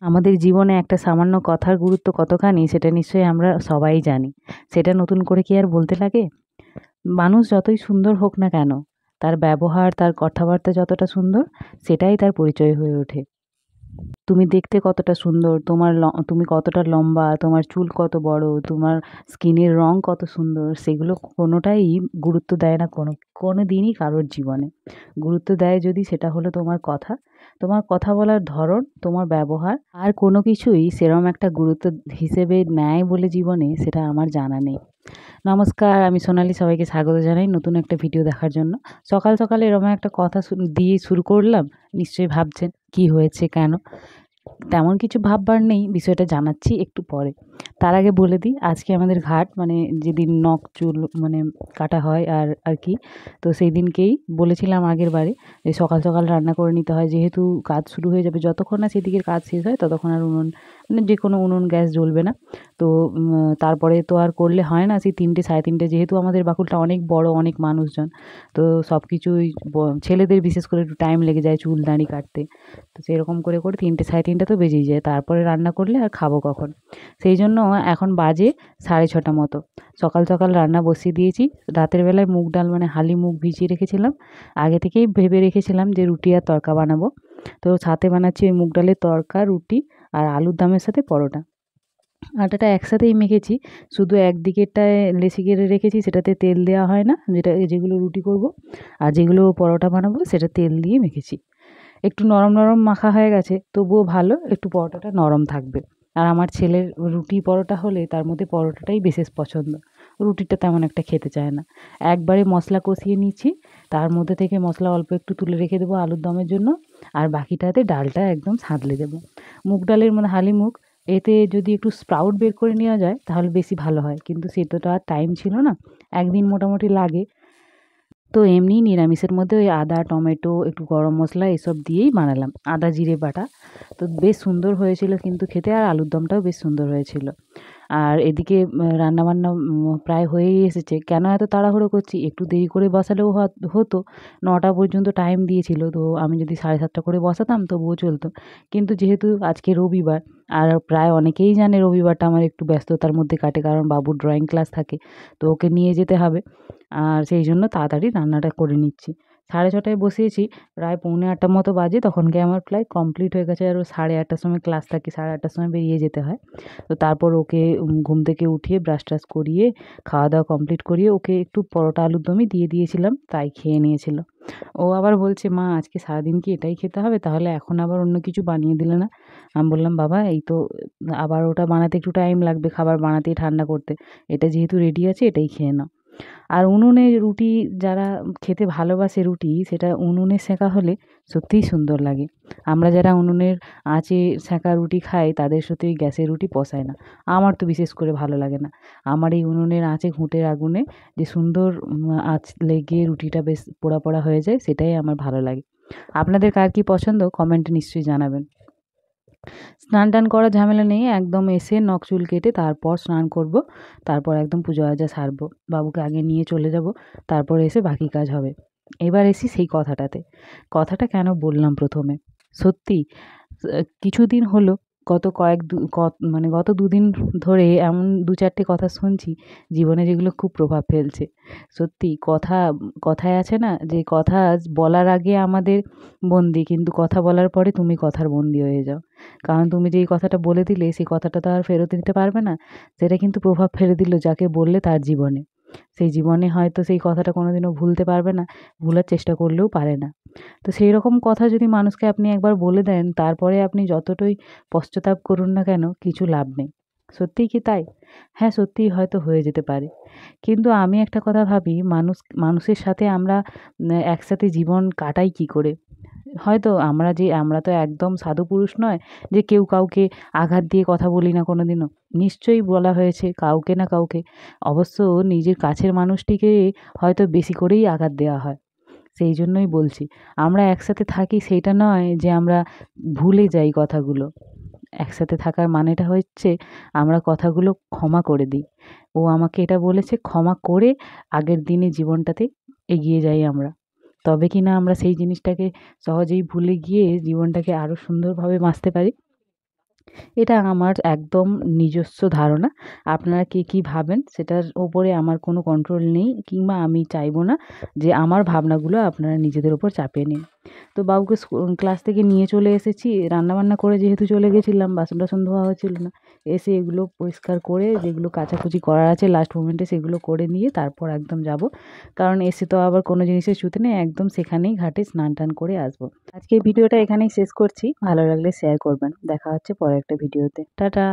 আমাদের জীবনে একটা সামান্য কথার গুরুত্ব কতখানি সেটা নিশ্চয়ই আমরা সবাই জানি। সেটা নতুন করে কি আর বলতে লাগে? মানুষ যতই সুন্দর হোক না কেন, তার ব্যবহার, তার কথাবার্তা যতটা সুন্দর, সেটাই তার পরিচয় হয়ে ওঠে। তুমি দেখতে কতটা সুন্দর, তুমি কতটা লম্বা, তোমার চুল কত বড়, তোমার স্কিনের রং কত সুন্দর, সেগুলো কোনোটাই গুরুত্ব দেয় না কোনোদিনই কারোর জীবনে। গুরুত্ব দেয় যদি সেটা হলো তোমার কথা বলার ধরন, তোমার ব্যবহার। আর কোনো কিছুই সেরম একটা গুরুত্ব হিসেবে নেয় বলে জীবনে সেটা আমার জানা নেই। নমস্কার, আমি সোনালী, সবাইকে স্বাগত জানাই নতুন একটা ভিডিও দেখার জন্য। সকাল, সকাল এরকম একটা কথা দিয়ে শুরু করলাম। নিশ্চয়ই ভাবছেন কি হয়েছে, কেন? তেমন কিছু ভাববার নেই, বিষয়টা জানাচ্ছি একটু পরে। তার আগে বলে দিই, আজকে আমাদের ঘাট মানে যেদিন নখ চুল মানে কাটা হয় আর কি, তো সেই দিনকেই বলেছিলাম আগের বারে যে সকাল সকাল রান্না করে নিতে হয়, যেহেতু কাজ শুরু হয়ে যাবে। যতক্ষণ না সেদিকের কাজ শেষ হয় ততক্ষণ আর উনুন মানে যে কোনো উনুন গ্যাস জ্বলবে না। তো তারপরে তো আর করলে হয় না, সেই ৩টে ৩:৩০, যেহেতু আমাদের বাকুলটা অনেক বড়, অনেক মানুষজন, তো সব কিছুই ছেলেদের বিশেষ করে একটু টাইম লেগে যায় চুল দাড়ি কাটতে। তো সেরকম করে ৩টে ৩:৩০ তো বেজেই যায়। তারপরে রান্না করলে আর খাবো কখন? সেই জন্য এখন বাজে ৬:৩০ মতো। সকাল সকাল রান্না বসিয়ে দিয়েছি। রাতের বেলায় মুগ ডাল মানে হালি মুগ ভিজিয়ে রেখেছিলাম। আগে থেকেই ভেবে রেখেছিলাম যে রুটি আর তড়কা বানাবো। তো সাথে বানাচ্ছি ওই মুগ ডালের তড়কা, রুটি আর আলুর দমের সাথে পরোটা। আটাটা একসাথেই মেখেছি। শুধু একদিকেরটায় লেচি কেটে রেখেছি, সেটাতে তেল দেওয়া হয় না, যেগুলো রুটি করব। আর যেগুলো পরোটা বানাবো সেটা তেল দিয়ে মেখেছি। একটু নরম, নরম মাখা হয়ে গেছে, তবুও ভালো, একটু পরোটাটা নরম থাকবে। আর আমার ছেলের রুটি পরোটা হলে তার মধ্যে পরোটাটাই বিশেষ পছন্দ। রুটিটা তেমন একটা খেতে চায় না। একবারে মশলা কষিয়ে নিচ্ছি, তার মধ্যে থেকে মশলা অল্প একটু তুলে রেখে দেবো আলুর দমের জন্য, আর বাকিটাতে ডালটা একদম সাঁতলে দেবো। মুগ ডালের মানে হালি মুগ, এতে যদি একটু স্প্রাউট বের করে নেওয়া যায় তাহলে বেশি ভালো হয়, কিন্তু সেটা আর টাইম ছিল না। একদিন মোটামুটি লাগে। তো এমনি নিরামিষের মধ্যে ওই আদা, টমেটো, একটু গরম মশলা এসব দিয়েই বানালাম। আদা জিরে বাটা। তো বেশ সুন্দর হয়েছিল কিন্তু খেতে, আর আলুর দমটাও বেশ সুন্দর হয়েছিল। আর এদিকে রান্নাবান্না প্রায় হয়েই এসেছে। কেন এত তাড়াহুড়ো করছি? একটু দেরি করে বসালেও হতো। ৯টা পর্যন্ত টাইম দিয়েছিল। তো আমি যদি 7:30 করে বসাতাম তবুও চলতো। কিন্তু যেহেতু আজকে রবিবার, আর প্রায় অনেকেই জানে রবিবারটা আমার একটু ব্যস্ততার মধ্যে কাটে, কারণ বাবুর ড্রয়িং ক্লাস থাকে। তো ওকে নিয়ে যেতে হবে। আর সেই জন্য তাড়াতাড়ি রান্নাটা করে নিচ্ছি। 6:30টায় বসিয়েছি, প্রায় 7:45 মতো বাজে, তখনকে আমার প্রায় কমপ্লিট হয়ে গেছে। আর ও 8:30টার সময় ক্লাস থাকে, 8:30টার সময় বেরিয়ে যেতে হয়। তো তারপর ওকে ঘুম থেকে উঠিয়ে ব্রাশ-টাশ করিয়ে, খাওয়া-দাওয়া কমপ্লিট করিয়ে ওকে একটু পরোটা আলুর দমই দিয়ে দিয়েছিলাম, তাই খেয়ে নিয়েছিল। ও আবার বলছে, "মা, আজকে সারাদিন কি এটাই খেতে হবে? তাহলে এখন আবার অন্য কিছু বানিয়ে দিলে না?" আমি বললাম, "বাবা, এই তো আবার ওটা বানাতে একটু টাইম লাগবে, খাবার বানাতে, ঠান্ডা করতে। এটা যেহেতু রেডি আছে এটাই খেয়ে নাও।" আর উনুনে রুটি যারা খেতে ভালোবাসে, রুটি সেটা উনুনে সেঁকা হলে সত্যিই সুন্দর লাগে। আমরা যারা উনুনের আঁচে সেঁকা রুটি খাই তাদের সত্যি ওই গ্যাসের রুটি পোষায় না। আমার তো বিশেষ করে ভালো লাগে না। আমার এই উনুনের আঁচে, ঘুঁটের আগুনে যে সুন্দর আঁচ লেগে রুটিটা বেশ পোড়া পোড়া হয়ে যায়, সেটাই আমার ভালো লাগে। আপনাদের কার কী পছন্দ কমেন্টে নিশ্চয়ই জানাবেন। স্নান-টান করার ঝামেলা নেই। একদম এসে নখ চুল কেটে তারপর স্নান করব। তারপর একদম পুজো-আর্চা সারবো। বাবুকে আগে নিয়ে চলে যাব। তারপরে এসে বাকি কাজ হবে। এবার আসি সেই কথাটাতে। কথাটা কেন বললাম ১ম এ? সত্যি কিছুদিন হলো, গত কয়েক দু ক মানে গত ২ দিন ধরে এমন ২-৪ টে কথা শুনছি, জীবনে যেগুলো খুব প্রভাব ফেলছে। সত্যি কথায় আছে না যে কথা বলার আগে আমাদের বন্দী, কিন্তু কথা বলার পরে তুমি কথার বন্দী হয়ে যাও। কারণ তুমি যেই কথাটা বলে দিলে সেই কথাটা তো আর ফেরত নিতে পারবে না। সেটা কিন্তু প্রভাব ফেলে দিল যাকে বললে তার জীবনে। সেই জীবনে হয়তো সেই কথাটা কোনোদিনও ভুলতে পারবে না, ভুলার চেষ্টা করলেও পারে না। তো সেইরকম কথা যদি মানুষকে আপনি একবার বলে দেন, তারপরে আপনি যতটুই পশ্চাতাপ করুন না কেন, কিছু লাভ নেই। সত্যিই কি তাই? হ্যাঁ, সত্যিই হয়তো হয়ে যেতে পারে। কিন্তু আমি একটা কথা ভাবি, মানুষের সাথে আমরা একসাথে জীবন কাটাই কী করে? হয়তো আমরা তো একদম সাধুপুরুষ নয় যে কেউ কাউকে আঘাত দিয়ে কথা বলি না কোনোদিনও। নিশ্চয়ই বলা হয়েছে কাউকে না কাউকে। অবশ্য নিজের কাছের মানুষটিকে হয়তো বেশি করেই আঘাত দেওয়া হয়। সেই জন্যই বলছি, আমরা একসাথে থাকি সেইটা নয় যে আমরা ভুলে যাই কথাগুলো। একসাথে থাকার মানেটা হচ্ছে আমরা কথাগুলো ক্ষমা করে দিই। ও আমাকে এটা বলেছে, ক্ষমা করে আগের দিনের জীবনটাতে এগিয়ে যাই আমরা। তবে কি না আমরা সেই জিনিসটাকে সহজেই ভুলে গিয়ে জীবনটাকে আরও সুন্দরভাবে বাঁচতে পারি। এটা আমার একদম নিজস্ব ধারণা। আপনারা কে কী ভাবেন সেটার ওপরে আমার কোনো কন্ট্রোল নেই, কিংবা আমি চাইবো না যে আমার ভাবনাগুলো আপনারা নিজেদের ওপর চাপিয়ে নিন। তো বাবুকে ক্লাস থেকে নিয়ে চলে এসেছি। রান্নাবান্না করে যেহেতু চলে গেছিলাম, বাসন-টাসন ধোয়া হচ্ছিল না। এসে এগুলো পরিষ্কার করে, যেগুলো কাচাকুচি করার আছে লাস্ট মোমেন্টে সেগুলো করে নিয়ে তারপর একদম যাবো। কারণ এসে তো আবার কোনো জিনিসের ছুটি নেই, একদম সেখানেই ঘাটে স্নান-টান করে আসবো। আজকের ভিডিওটা এখানেই শেষ করছি। ভালো লাগলে শেয়ার করবেন। দেখা হচ্ছে পরের একটা ভিডিওতে। টাটা।